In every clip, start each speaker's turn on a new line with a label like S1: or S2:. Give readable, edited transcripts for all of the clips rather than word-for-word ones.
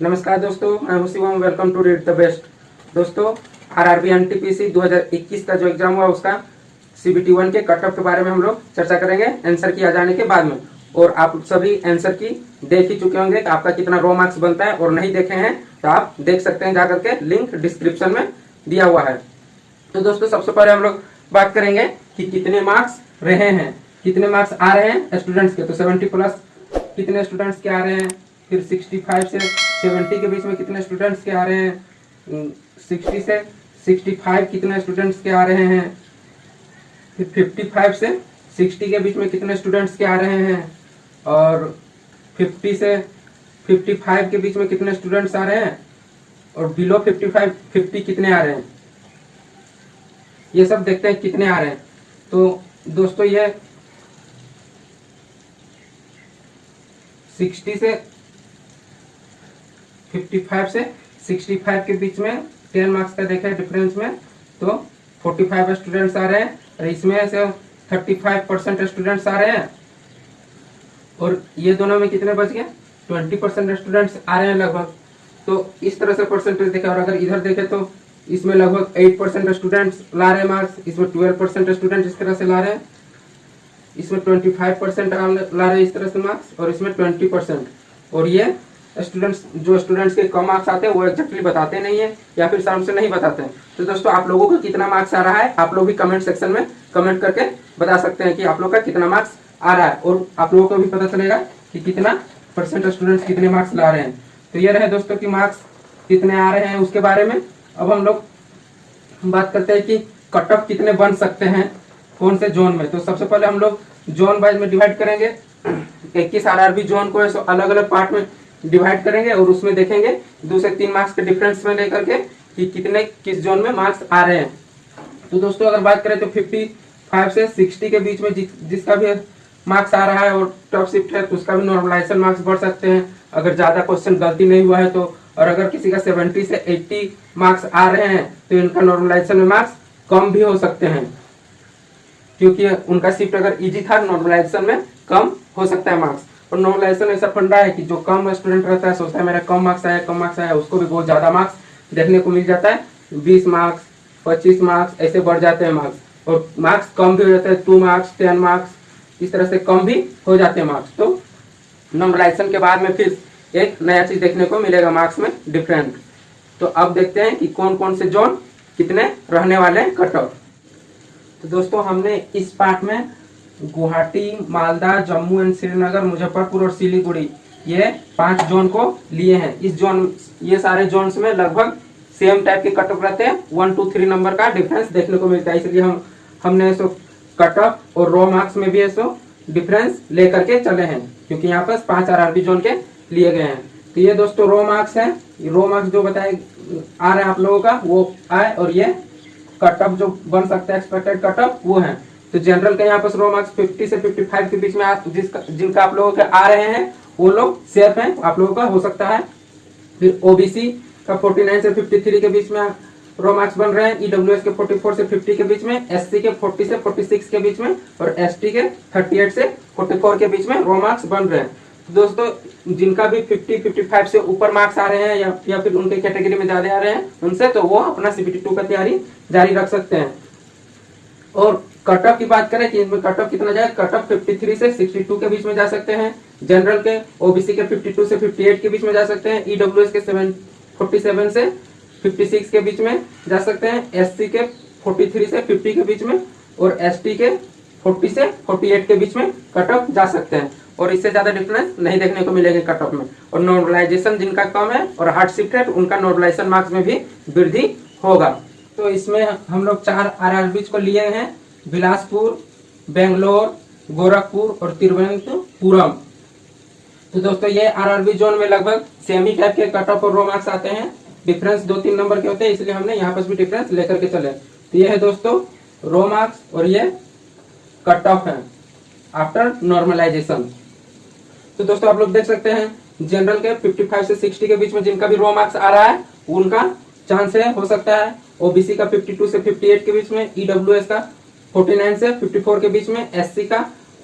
S1: नमस्कार दोस्तों, मैं हूं Shivam. Welcome to read the best. दोस्तों, आरआरबी एनटीपीसी 2021 का जो एग्जाम हुआ उसका सीबीटी 1 के कट ऑफ के बारे में हम लोग चर्चा करेंगे आंसर की आ जाने के बाद में। और आप सभी आंसर की देख ही चुके होंगे कि आपका कितना रो मार्क्स बनता है, और नहीं देखे हैं तो आप देख सकते हैं जाकर के, लिंक डिस्क्रिप्शन में दिया हुआ है। तो दोस्तों, सबसे पहले हम लोग बात करेंगे कि कितने मार्क्स रहे हैं, कितने मार्क्स आ रहे हैं स्टूडेंट्स के। तो 70 प्लस कितने स्टूडेंट्स के आ रहे हैं, फिर 65 से 70 के बीच में कितने स्टूडेंट्स के आ रहे हैं, 60 से 65 कितने स्टूडेंट्स के आ रहे हैं, फिर 55 से 60 के बीच में कितने स्टूडेंट्स के आ रहे हैं, और 50 से 55 के बीच में कितने स्टूडेंट्स आ रहे हैं, और बिलो 50 कितने आ रहे हैं, ये सब देखते हैं कितने आ रहे हैं। तो दोस्तों, ये 60 से 55 से 65 के बीच में 10 मार्क्स का देखें डिफरेंस में, तो 45 स्टूडेंट्स आ रहे हैं, और इसमें से 35% स्टूडेंट्स आ रहे हैं, और ये दोनों में कितने बच गए, 20% स्टूडेंट्स आ रहे हैं लगभग। तो इस तरह से परसेंटेज देखें, और अगर इधर देखें तो इसमें लगभग 8% स्टूडेंट्स ला रहे हैं मार्क्स, इसमें 12% स्टूडेंट इस तरह से ला रहे हैं, इसमें 25% ला रहे हैं इस तरह से मार्क्स, और इसमें 20%। और ये स्टूडेंट्स के कम मार्क्स आते हैं वो एग्जैक्टली बताते नहीं है, या फिर शर्म से नहीं बताते हैं। तो दोस्तों, आप लोगों को कितना मार्क्स आ रहा है, आप लोग भी कमेंट सेक्शन में कमेंट करके बता सकते हैं कि आप लोग का कितना मार्क्स आ रहा है, और आप लोगों को भी पता चलेगा कि कितना परसेंट स्टूडेंट्स कितने मार्क्स ला रहे हैं। तो ये रहे दोस्तों कि मार्क्स कितने आ रहे हैं उसके बारे में। अब हम लोग बात करते हैं कि कट ऑफ कितने बन सकते हैं कौन से जोन में। तो सबसे पहले हम लोग जोन वाइज में डिवाइड करेंगे। 21 आरआरबी जोन को अलग अलग पार्ट में डिवाइड करेंगे, और उसमें देखेंगे 2 से 3 मार्क्स के डिफरेंस में लेकर के कि कितने किस जोन में मार्क्स आ रहे हैं। तो दोस्तों, अगर बात करें तो 55 से 60 के बीच में जिसका भी मार्क्स आ रहा है और टॉप शिफ्ट है, तो उसका भी नॉर्मलाइजेशन मार्क्स बढ़ सकते हैं अगर ज्यादा क्वेश्चन गलती नहीं हुआ है तो। और अगर किसी का 70 से 80 मार्क्स आ रहे हैं तो इनका नॉर्मलाइजेशन में मार्क्स कम भी हो सकते हैं, क्योंकि उनका शिफ्ट अगर इजी था, नॉर्मलाइजेशन में कम हो सकता है मार्क्स। और नॉर्मलाइजेशन ऐसा फंडा है कि जो कम स्टूडेंट रहता है सोचता है मेरा कम मार्क्स आया, उसको भी बहुत ज्यादा मार्क्स देखने को मिल जाता है। 20 मार्क्स 25 मार्क्स ऐसे बढ़ जाते हैं मार्क्स, और मार्क्स कम भी हो जाते हैं, 2 मार्क्स 10 मार्क्स इस तरह से कम भी हो जाते हैं मार्क्स। तो नॉर्मलाइजेशन के बाद में फिर एक नया चीज देखने को मिलेगा मार्क्स में डिफरेंट। तो अब देखते हैं कि कौन कौन से जोन कितने रहने वाले हैं कट ऑफ। तो दोस्तों, हमने इस पार्ट में गुवाहाटी, मालदा, जम्मू एंड श्रीनगर, मुजफ्फरपुर और सिलीगुड़ी, ये 5 जोन को लिए हैं। ये सारे जोन्स में लगभग सेम टाइप के कट ऑफ रहते हैं, 1 2 3 नंबर का डिफरेंस देखने को मिलता है। इसलिए हमने ऐसो कट ऑफ और रो मार्क्स में भी ऐसो डिफरेंस लेकर के चले हैं, क्योंकि यहाँ पर 5 आरआरबी जोन के लिए गए हैं। तो ये दोस्तों रो मार्क्स है, रो मार्क्स जो बताए आ रहे हैं आप लोगों का वो आए, और ये कट ऑफ जो बन सकता है एक्सपेक्टेड कट ऑफ वो है। तो जनरल के यहाँ पर रो मार्क्स 50 से 55 के बीच में जिनका आप लोगों के आ रहे हैं वो लोग सेफ हैं, आप लोगों का हो सकता है। फिर ओबीसी का 49 से 53 के बीच में रो मार्क्स बन रहे हैं, ईडब्ल्यूएस के 44 से 50 के बीच में, एससी के 40 से 46 के बीच में, और एसटी के 38 से 44 के बीच में रो मार्क्स बन रहे हैं। तो दोस्तों, जिनका भी 50-55 से ऊपर मार्क्स आ रहे हैं या फिर उनके कैटेगरी में ज्यादा आ रहे हैं उनसे, तो वो अपना सीबीटी 2 का तैयारी जारी रख सकते हैं। और कट ऑफ की बात करें कि इनमें कट ऑफ कितना जाए, कट ऑफ 53 से 62 के बीच में जा सकते हैं, जनरल के ओबीसी के 52 से 58 के बीच में जा सकते हैं, ईडब्ल्यूएस के 47 से 56 के बीच में जा सकते हैं, एससी के 43 से 50 के बीच में, और एसटी के 40 से 48 के बीच में कट ऑफ जा सकते हैं। और इससे ज्यादा डिफरेंस नहीं देखने को मिलेगा कट ऑफ में। और नॉर्मलाइजेशन जिनका कम है और हार्ड शिफ्ट है, उनका नॉर्मलाइजेशन मार्क्स में भी वृद्धि होगा। तो इसमें हम लोग 4 आरआरबी को लिए हैं, बिलासपुर, बेंगलोर, गोरखपुर और तिरुवनंतपुरम। तो दोस्तों, ये आरआरबी जोन में लगभग सेम ही टाइप के कट ऑफ और रो मार्क्स आते हैं, डिफरेंस 2-3 नंबर के होते हैं, इसलिए हमने यहाँ पर भी डिफरेंस लेकर के चले। तो ये है दोस्तों रो मार्क्स, और ये कट ऑफ है आफ्टर नॉर्मलाइजेशन। तो दोस्तों, आप लोग देख सकते हैं जनरल के 55 से 60 के बीच में जिनका भी रो मार्क्स आ रहा है उनका चांस है, हो सकता है। ओबीसी का 52 से 58 के बीच में, ईडब्ल्यूएस का 49 से 54 के बीच में, एससी का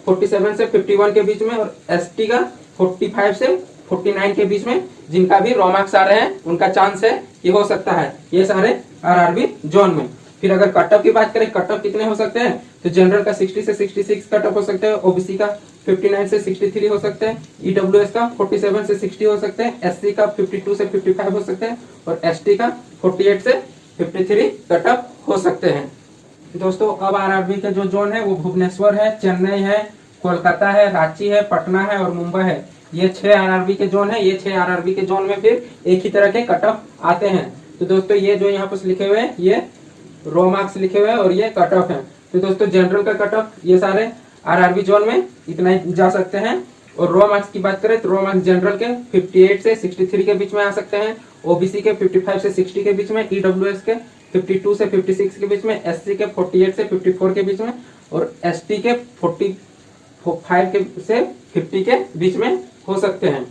S1: 47 से 51 के बीच में, और एसटी का 45 से 49 के बीच में जिनका भी रो मार्क्स आ रहे हैं उनका चांस है कि हो सकता है ये सारे आरआरबी जोन में। फिर अगर कट ऑफ की बात करें, कट ऑफ कितने हो सकते हैं, तो जनरल का 60 से 66 कट ऑफ हो सकते हैं, ओबीसी का 59 से 63 हो सकते हैं, ईडब्ल्यूएस का 47 से 60 हो सकते हैं, एससी का 52 से 55 हो सकते हैं और एसटी का 48 से 53 कट ऑफ हो सकते हैं। दोस्तों अब आरआरबी का जो जोन है वो भुवनेश्वर है, चेन्नई है, कोलकाता है, रांची है, पटना है और मुंबई है। ये 6 आरआरबी के जोन है। ये 6 आरआरबी के जोन में फिर एक ही तरह के कट ऑफ आते हैं। तो दोस्तों ये जो यहाँ पर लिखे हुए हैं ये रो मार्क्स लिखे हुए हैं और ये कट ऑफ है। तो दोस्तों जनरल का कट ऑफ ये सारे आरआरबी जोन में इतना ही जा सकते हैं। और रो मार्क्स की बात करें तो रो मार्क्स जनरल के 58 से 63 के बीच में आ सकते हैं, ओबीसी के 55 से 60 के बीच में, ईडब्ल्यूएस के 52 से 56 के बीच में, एससी के 48 से 54 के बीच में और एसटी के 45 के से 50 के बीच में हो सकते हैं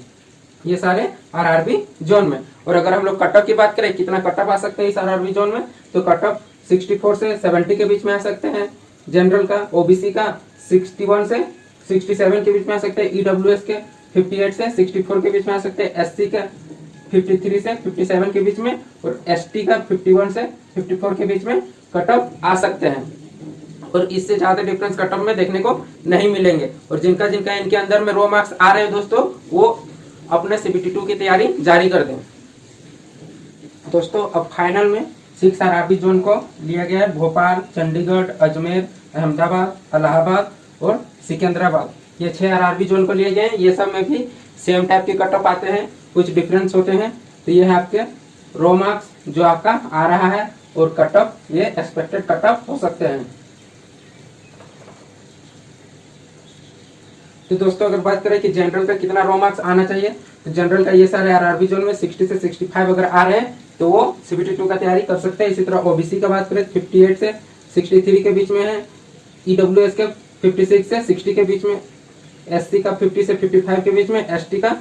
S1: ये सारे आरआरबी जोन में। और अगर हम लोग कट ऑफ की बात करें कितना कट ऑफ आ सकते हैं इस आरआरबी जोन में, तो कट ऑफ 64 से 70 के बीच में आ सकते हैं, जनरल का ओबीसी का 61 से 67 के बीच में आ सकते हैं, ईडब्ल्यूएस के 58 से 64 के बीच में आ सकते हैं, एससी का 53 से 57 के बीच में और एसटी का 51 से 54 के बीच में कट ऑफ आ सकते हैं। और इससे ज्यादा डिफरेंस कट ऑफ में देखने को नहीं मिलेंगे। और जिनका जिनका इनके अंदर में रो मार्क्स आ रहे हैं दोस्तों वो अपने सीबीटी 2 की तैयारी जारी कर दें। दोस्तों अब फाइनल में 6 आरआरबी जोन को लिया गया है, भोपाल, चंडीगढ़, अजमेर, अहमदाबाद, इलाहाबाद और सिकंदराबाद। ये 6 आरआरबी जोन को लिए गए हैं। ये सब में भी सेम टाइप के कट ऑफ आते हैं, कुछ डिफरेंस होते हैं। तो ये है आपके रो मार्क्स जो आपका आ रहा है और कट ऑफ ये एक्सपेक्टेड कट ऑफ हो सकते हैं। तो दोस्तों अगर बात करें कि जनरल का कितना रो मार्क्स आना चाहिए, तो जनरल का ये सारे आरआरबी जोन में 60 से 65 अगर आ रहे हैं तो वो सीबीटी 2 का तैयारी कर सकते हैं। इसी तरह ओबीसी का बात करें 58 से 63 के बीच में है, ईडब्ल्यूएस के 56 से 60 के बीच में, एससी का 50 से 55 के बीच में, एसटी का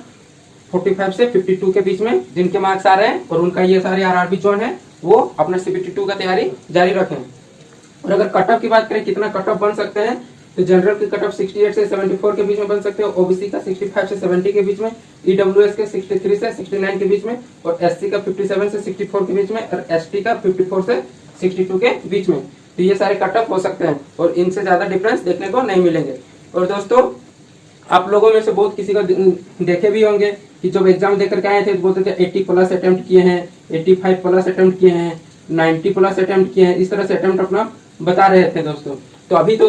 S1: 45 से 52 के बीच में जिनके मार्क्स आ रहे हैं और उनका ये सारे आरआरबी जोन है वो अपना सीबीटी 2 का तैयारी जारी रखें। और अगर कट ऑफ की बात करें कितना कट ऑफ बन सकते हैं, तो जनरल की कट ऑफ 68 से 74 के बीच में बन सकते हैं, ओबीसी का 65 से 70 के बीच में, ईडब्ल्यूएस के 63 से 69 के बीच में और एससी का 57 से 64 के बीच में और एसटी का 54 से 62 के बीच में। तो ये सारे कट ऑफ हो सकते हैं और इनसे ज्यादा डिफरेंस देखने को नहीं मिलेंगे। और दोस्तों आप लोगों में से बहुत किसी को देखे भी होंगे कि जब एग्जाम देकर के आए थे तो बोलते थे 80 प्लस अटेम्प्ट किए हैं, 85 प्लस अटेम्प्ट किए हैं, 90 प्लस अटेम्प्ट किए हैं, इस तरह से अटेम्प्ट अपना बता रहे थे दोस्तों। तो अभी तो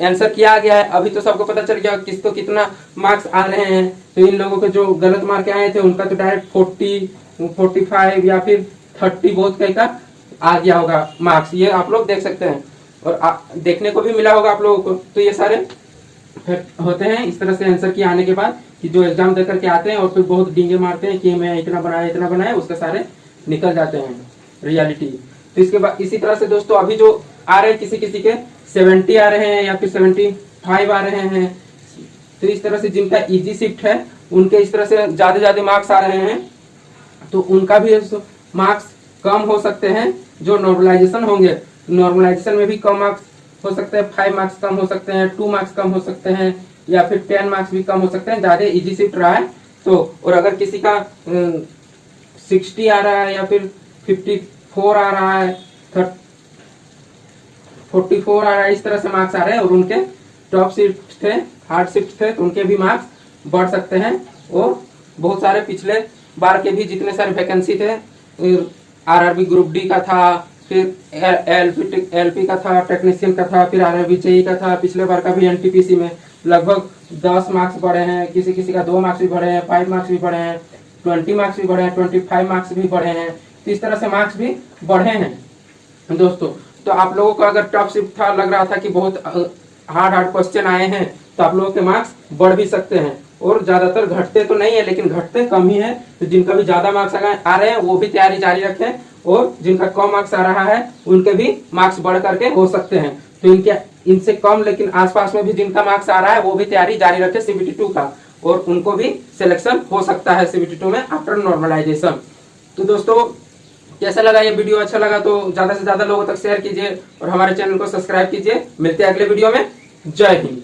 S1: आंसर किया गया है, अभी तो सबको पता चल गया किसको कितना मार्क्स आ रहे हैं। तो इन लोगों के जो गलत मार्क आए थे उनका तो डायरेक्ट 40, 45 या फिर 30 बहुत कहीं का आ गया होगा मार्क्स, ये आप लोग देख सकते हैं और देखने को भी मिला होगा आप लोगों को। तो ये सारे होते हैं इस तरह से आंसर किए आने के बाद कि जो एग्जाम दे करके आते हैं और फिर बहुत डींगे मारते हैं कि मैं इतना बनाया उसके सारे निकल जाते हैं रियलिटी। तो इसके बाद इसी तरह से दोस्तों अभी जो आ रहे हैं किसी किसी के 70 आ रहे हैं या फिर 75 आ रहे हैं, तो इस तरह से जिनका इजी शिफ्ट है उनके इस तरह से ज्यादा मार्क्स आ रहे हैं तो उनका भी मार्क्स कम हो सकते हैं। जो नॉर्मलाइजेशन होंगे नॉर्मलाइजेशन में भी कम मार्क्स हो सकते हैं, 5 मार्क्स कम हो सकते हैं, 2 मार्क्स कम हो सकते हैं या फिर 10 मार्क्स भी कम हो सकते हैं, ज्यादा इजी शिफ्ट रहा है तो। और अगर किसी का 60 आ रहा है या फिर 54 आ रहा है, 44 आ रहा है, इस तरह से मार्क्स आ रहे हैं और उनके टॉप शिफ्ट थे, हार्ड शिफ्ट थे तो उनके भी मार्क्स बढ़ सकते हैं। और बहुत सारे पिछले बार के भी जितने सारे वैकेंसी थे, आरआरबी ग्रुप डी का था, फिर एलपी का था, टेक्नीशियन का था, फिर आरआरबी जेई का था, पिछले बार का भी एनटीपीसी में लगभग 10 मार्क्स बढ़े हैं, किसी किसी का 2 मार्क्स भी बढ़े हैं, 5 मार्क्स भी बढ़े हैं, 20 मार्क्स भी बढ़े हैं, 25 मार्क्स भी बढ़े हैं। तो इस तरह से मार्क्स भी बढ़े हैं दोस्तों। तो आप लोगों को अगर टफ शिफ्ट था, लग रहा था कि बहुत हार्ड क्वेश्चन आए हैं, तो आप लोगों के मार्क्स बढ़ भी सकते हैं। और ज्यादातर घटते तो नहीं है लेकिन घटते कम ही है। तो जिनका भी ज्यादा मार्क्स आ रहे हैं वो भी तैयारी जारी रखें और जिनका कम मार्क्स आ रहा है उनके भी मार्क्स बढ़ करके हो सकते हैं। तो इनसे कम लेकिन आसपास में भी जिनका मार्क्स आ रहा है वो भी तैयारी जारी रखे सीबीटी 2 का, और उनको भी सिलेक्शन हो सकता है सीबीटी 2 में आफ्टर नॉर्मलाइजेशन। तो दोस्तों कैसा लगा ये वीडियो, अच्छा लगा तो ज्यादा से ज्यादा लोगों तक शेयर कीजिए और हमारे चैनल को सब्सक्राइब कीजिए। मिलते हैं अगले वीडियो में। जय हिंद।